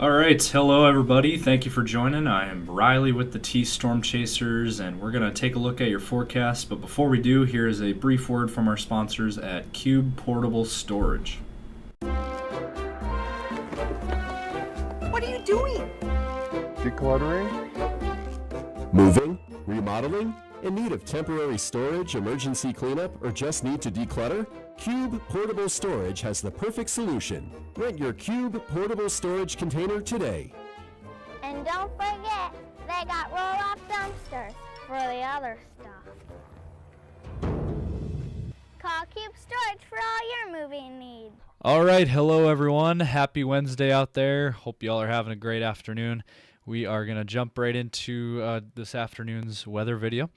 All right, hello everybody. Thank you for joining. I am Riley with the T Storm Chasers, and we're going to take a look at your forecast. But before we do, here is a brief word from our sponsors at Cube Portable Storage. What are you doing? Decluttering? Moving? Remodeling? In need of temporary storage, emergency cleanup, or just need to declutter? Cube Portable Storage has the perfect solution. Rent your Cube Portable Storage container today. And don't forget, they got roll-off dumpsters for the other stuff. Call Cube Storage for all your moving needs. All right, hello everyone. Happy Wednesday out there. Hope you all are having a great afternoon. We are going to jump right into this afternoon's weather video.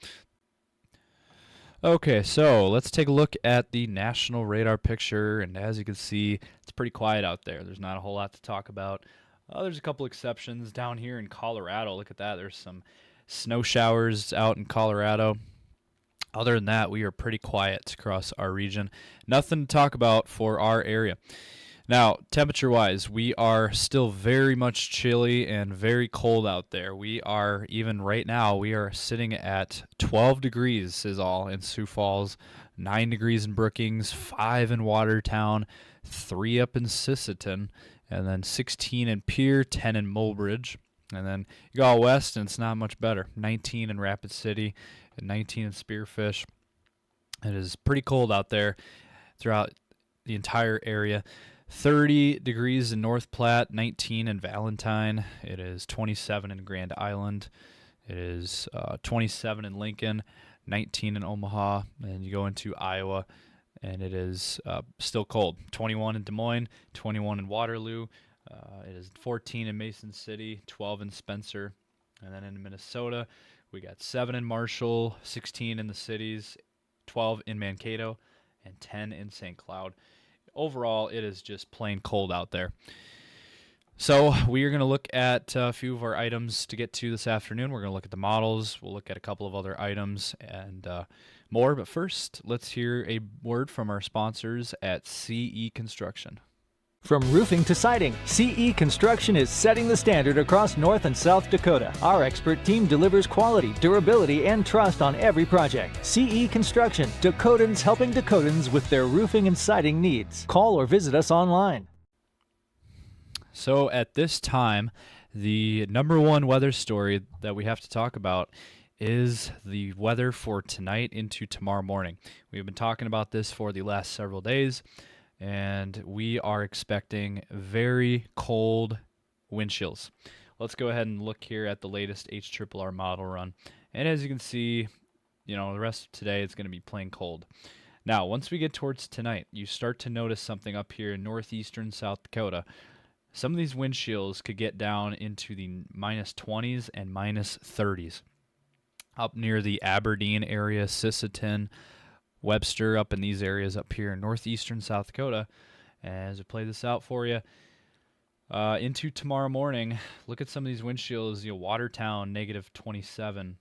Okay, so let's take a look at the national radar picture, and as you can see, it's pretty quiet out there. There's not a whole lot to talk about. There's a couple exceptions down here in Colorado. Look at that. There's some snow showers out in Colorado. Other than that, we are pretty quiet across our region. Nothing to talk about for our area. Now, temperature-wise, we are still very much chilly and very cold out there. We are, even right now, we are sitting at 12 degrees is all in Sioux Falls, 9 degrees in Brookings, 5 in Watertown, 3 up in Sisseton, and then 16 in Pierre, 10 in Mulbridge. And then you go out west, and it's not much better. 19 in Rapid City, and 19 in Spearfish. It is pretty cold out there throughout the entire area. 30 degrees in North Platte, 19 in Valentine. It is 27 in Grand Island. It is 27 in Lincoln, 19 in Omaha. And you go into Iowa, and it is still cold. 21 in Des Moines, 21 in Waterloo. It is 14 in Mason City, 12 in Spencer. And then in Minnesota, we got 7 in Marshall, 16 in the cities, 12 in Mankato, and 10 in St. Cloud. Overall, it is just plain cold out there. So we are going to look at a few of our items to get to this afternoon. We're going to look at the models. We'll look at a couple of other items and more. But first, let's hear a word from our sponsors at CE Construction. From roofing to siding, CE Construction is setting the standard across North and South Dakota. Our expert team delivers quality, durability, and trust on every project. CE Construction, Dakotans helping Dakotans with their roofing and siding needs. Call or visit us online. So at this time, the number one weather story that we have to talk about is the weather for tonight into tomorrow morning. We've been talking about this for the last several days, and we are expecting very cold wind chills. Let's go ahead and look here at the latest HRRR model run. And as you can see, the rest of today is going to be plain cold. Now, once we get towards tonight, you start to notice something up here in northeastern South Dakota. Some of these wind chills could get down into the minus 20s and minus 30s. Up near the Aberdeen area, Sisseton, Webster, up in these areas up here in northeastern South Dakota. As I play this out for you, into tomorrow morning, look at some of these wind chills. Watertown, negative 27.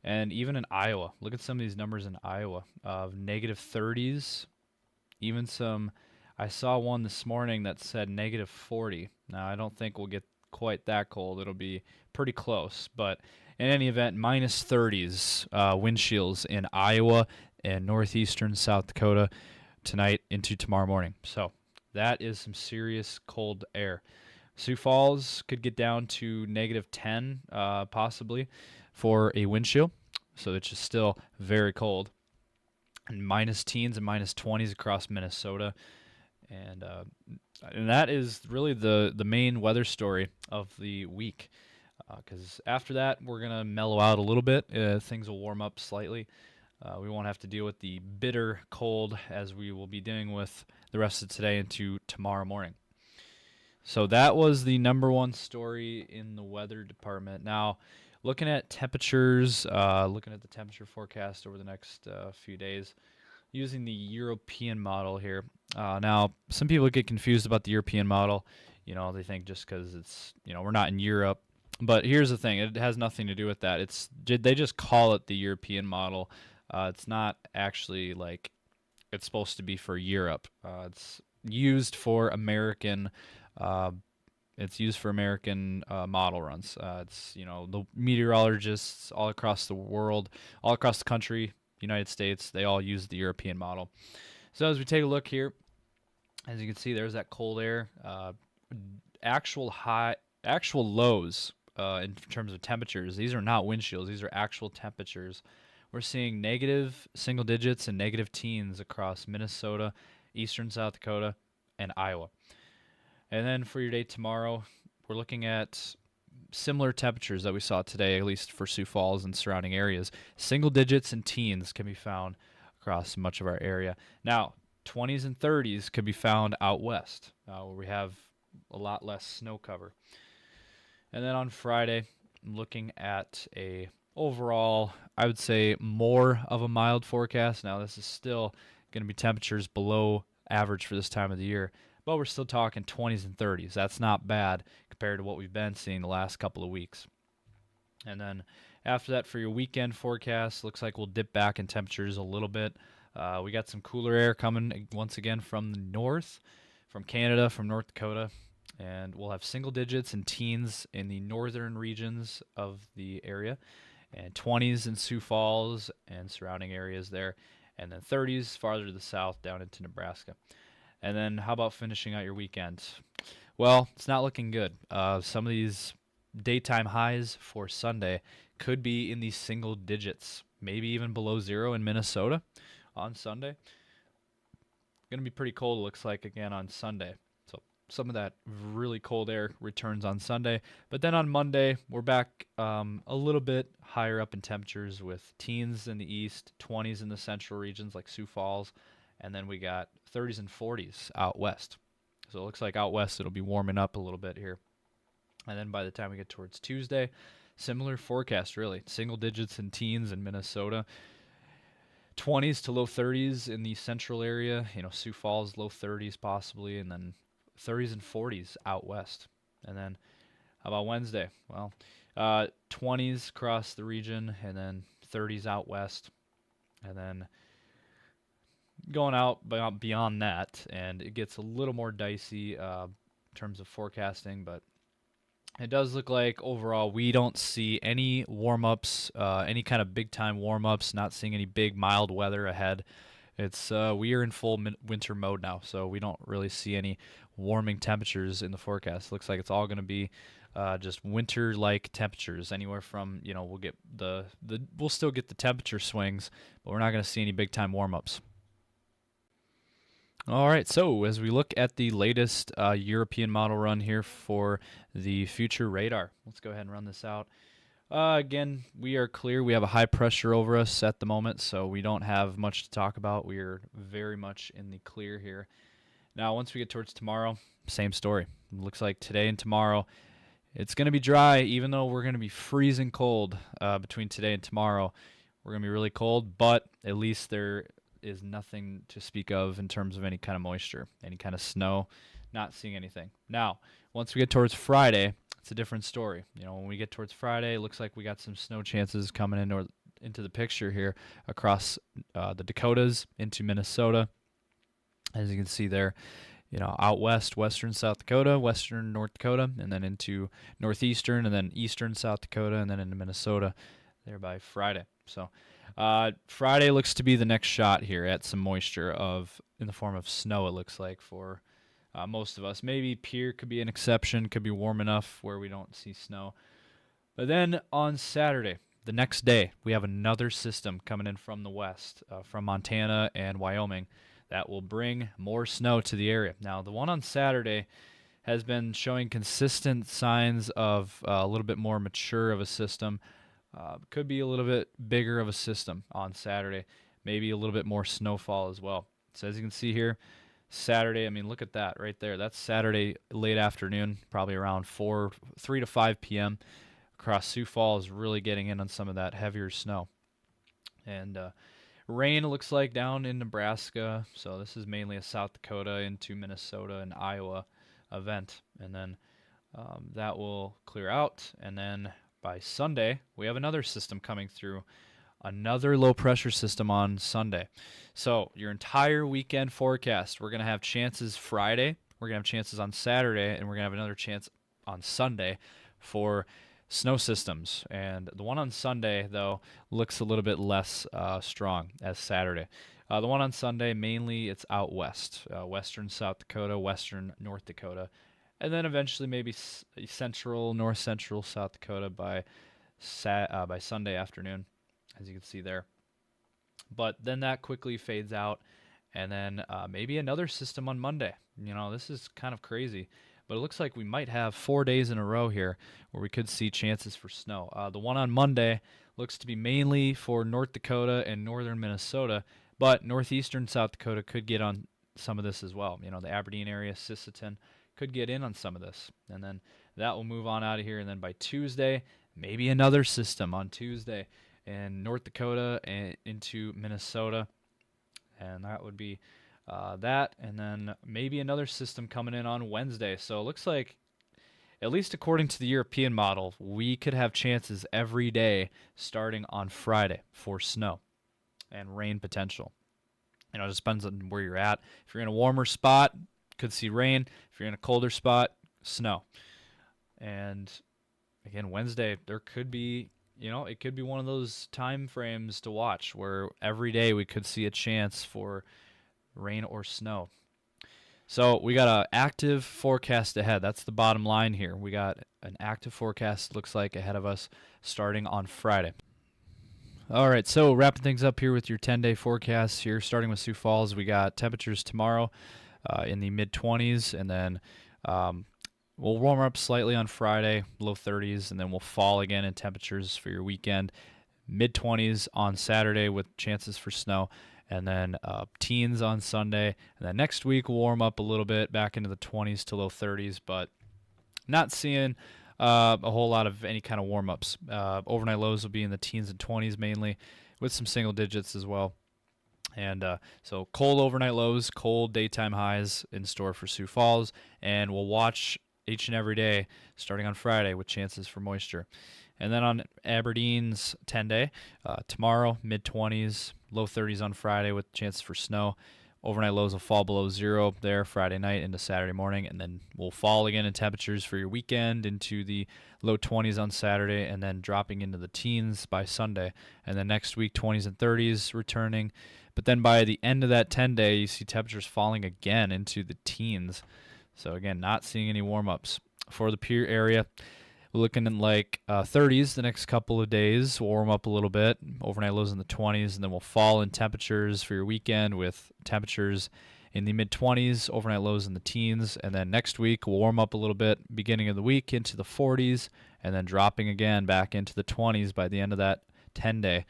And even in Iowa, look at some of these numbers in Iowa of negative 30s. Even some, I saw one this morning that said negative 40. Now, I don't think we'll get quite that cold. It'll be pretty close. But in any event, minus 30s wind chills in Iowa and northeastern South Dakota tonight into tomorrow morning. So that is some serious cold air. Sioux Falls could get down to negative 10 possibly for a wind chill. So it's just still very cold. And minus teens and minus 20s across Minnesota. And that is really the main weather story of the week. Because after that, we're going to mellow out a little bit. Things will warm up slightly. We won't have to deal with the bitter cold as we will be dealing with the rest of today into tomorrow morning. So that was the number one story in the weather department. Now, looking at temperatures, looking at the temperature forecast over the next few days, using the European model here. Now, some people get confused about the European model. They think just because it's, we're not in Europe. But here's the thing. It has nothing to do with that. They just call it the European model. It's not actually like it's supposed to be for Europe. It's used for American It's used for American model runs. It's, the meteorologists all across the world, all across the country, United States, they all use the European model. So as we take a look here, as you can see, there's that cold air. Actual lows in terms of temperatures. These are not wind chills. These are actual temperatures. We're seeing negative single digits and negative teens across Minnesota, eastern South Dakota, and Iowa. And then for your day tomorrow, we're looking at similar temperatures that we saw today, at least for Sioux Falls and surrounding areas. Single digits and teens can be found across much of our area. Now, 20s and 30s can be found out west, where we have a lot less snow cover. And then on Friday, I'm looking at a overall, I would say, more of a mild forecast. Now, this is still going to be temperatures below average for this time of the year, but we're still talking 20s and 30s. That's not bad compared to what we've been seeing the last couple of weeks. And then after that, for your weekend forecast, looks like we'll dip back in temperatures a little bit. We got some cooler air coming once again from the north, from Canada, from North Dakota, and we'll have single digits and teens in the northern regions of the area, and 20s in Sioux Falls and surrounding areas there, and then 30s farther to the south down into Nebraska. And then how about finishing out your weekend? Well, it's not looking good. Some of these daytime highs for Sunday could be in the single digits, maybe even below zero in Minnesota on Sunday. Going to be pretty cold, it looks like, again on Sunday. So some of that really cold air returns on Sunday. But then on Monday, we're back a little bit higher up in temperatures with teens in the east, 20s in the central regions like Sioux Falls, and then we got 30s and 40s out west. So it looks like out west it'll be warming up a little bit here. And then by the time we get towards Tuesday, similar forecast really. Single digits and teens in Minnesota. 20s to low 30s in the central area, Sioux Falls, low 30s possibly, and then 30s and 40s out west. And then how about Wednesday? Well, 20s across the region, and then 30s out west. And then going out beyond that, and it gets a little more dicey in terms of forecasting, but it does look like overall we don't see any warm-ups, any kind of big-time warm-ups, not seeing any big mild weather ahead. It's we are in full winter mode now, so we don't really see any warming temperatures in the forecast. Looks like it's all going to be just winter-like temperatures, anywhere from, we'll get we'll still get the temperature swings, but we're not going to see any big-time warm-ups. All right, so as we look at the latest European model run here for the future radar, let's go ahead and run this out. Again, we are clear. We have a high pressure over us at the moment, so we don't have much to talk about. We are very much in the clear here. Now, once we get towards tomorrow, same story. It looks like today and tomorrow, it's going to be dry, even though we're going to be freezing cold between today and tomorrow. We're going to be really cold, but at least there is nothing to speak of in terms of any kind of moisture, any kind of snow, not seeing anything. Now, once we get towards Friday, it's a different story. When we get towards Friday, it looks like we got some snow chances coming into the picture here across the Dakotas into Minnesota. As you can see there, out west, western South Dakota, western North Dakota, and then into northeastern, and then eastern South Dakota, and then into Minnesota there by Friday. So Friday looks to be the next shot here at some moisture in the form of snow, it looks like, for most of us. Maybe Pierre could be an exception, could be warm enough where we don't see snow. But then on Saturday, the next day, we have another system coming in from the west, from Montana and Wyoming, that will bring more snow to the area. Now, the one on Saturday has been showing consistent signs of a little bit more mature of a system. Could be a little bit bigger of a system on Saturday, maybe a little bit more snowfall as well. So as you can see here, Saturday, look at that right there. That's Saturday late afternoon, probably around 3 to 5 p.m. across Sioux Falls, really getting in on some of that heavier snow. And rain looks like down in Nebraska, so this is mainly a South Dakota into Minnesota and Iowa event. And then that will clear out, and then by Sunday, we have another system coming through, another low-pressure system on Sunday. So your entire weekend forecast, we're going to have chances Friday, we're going to have chances on Saturday, and we're going to have another chance on Sunday for snow systems. And the one on Sunday, though, looks a little bit less strong as Saturday. The one on Sunday, mainly it's out west, western South Dakota, western North Dakota, and then eventually maybe central, north central South Dakota by Sunday afternoon, as you can see there. But then that quickly fades out, and then maybe another system on Monday. This is kind of crazy, but it looks like we might have 4 days in a row here where we could see chances for snow. The one on Monday looks to be mainly for North Dakota and northern Minnesota, but northeastern South Dakota could get on some of this as well. The Aberdeen area, Sisseton could get in on some of this, and then that will move on out of here. And then by Tuesday, maybe another system on Tuesday in North Dakota and into Minnesota, and that would be that, and then maybe another system coming in on Wednesday. So it looks like, at least according to the European model, we could have chances every day starting on Friday for snow and rain potential. It just depends on where you're at. If you're in a warmer spot, could see rain. If you're in a colder spot, snow. And again, Wednesday, there could be, it could be one of those time frames to watch where every day we could see a chance for rain or snow. So we got an active forecast ahead. That's the bottom line here. We got an active forecast, looks like, ahead of us starting on Friday. All right, so wrapping things up here with your 10-day forecast here, starting with Sioux Falls. We got temperatures tomorrow in the mid-20s, and then we'll warm up slightly on Friday, low 30s, and then we'll fall again in temperatures for your weekend. Mid-20s on Saturday with chances for snow, and then teens on Sunday. And then next week we'll warm up a little bit back into the 20s to low 30s, but not seeing a whole lot of any kind of warm-ups. Overnight lows will be in the teens and 20s mainly, with some single digits as well. And so cold overnight lows, cold daytime highs in store for Sioux Falls, and we'll watch each and every day starting on Friday with chances for moisture. And then on Aberdeen's 10-day, tomorrow, mid-20s, low 30s on Friday with chances for snow. Overnight lows will fall below 0 there Friday night into Saturday morning, and then we'll fall again in temperatures for your weekend into the low 20s on Saturday, and then dropping into the teens by Sunday. And then next week, 20s and 30s returning. But then by the end of that 10-day, you see temperatures falling again into the teens. So again, not seeing any warm-ups. For the Pierre area, we're looking in like 30s the next couple of days. We'll warm up a little bit. Overnight lows in the 20s, and then we'll fall in temperatures for your weekend with temperatures in the mid-20s, overnight lows in the teens. And then next week, we'll warm up a little bit beginning of the week into the 40s, and then dropping again back into the 20s by the end of that 10-day.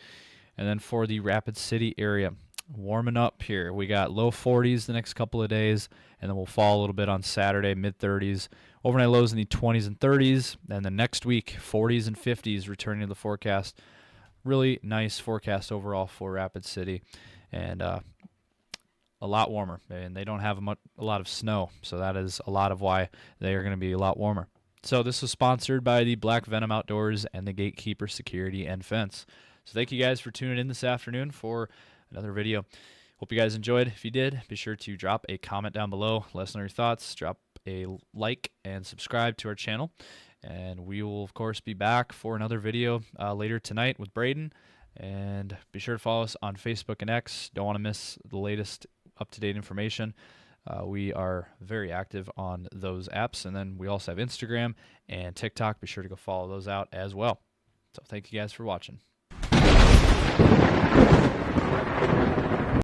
And then for the Rapid City area, warming up here. We got low 40s the next couple of days, and then we'll fall a little bit on Saturday, mid-30s. Overnight lows in the 20s and 30s, and then next week, 40s and 50s returning to the forecast. Really nice forecast overall for Rapid City, and a lot warmer. And they don't have a lot of snow, so that is a lot of why they are going to be a lot warmer. So this was sponsored by the Black Venom Outdoors and the Gatekeeper Security and Fence. So thank you guys for tuning in this afternoon for another video. Hope you guys enjoyed. If you did, be sure to drop a comment down below. Let us know your thoughts. Drop a like and subscribe to our channel. And we will, of course, be back for another video later tonight with Braden. And be sure to follow us on Facebook and X. Don't want to miss the latest up-to-date information. We are very active on those apps. And then we also have Instagram and TikTok. Be sure to go follow those out as well. So thank you guys for watching.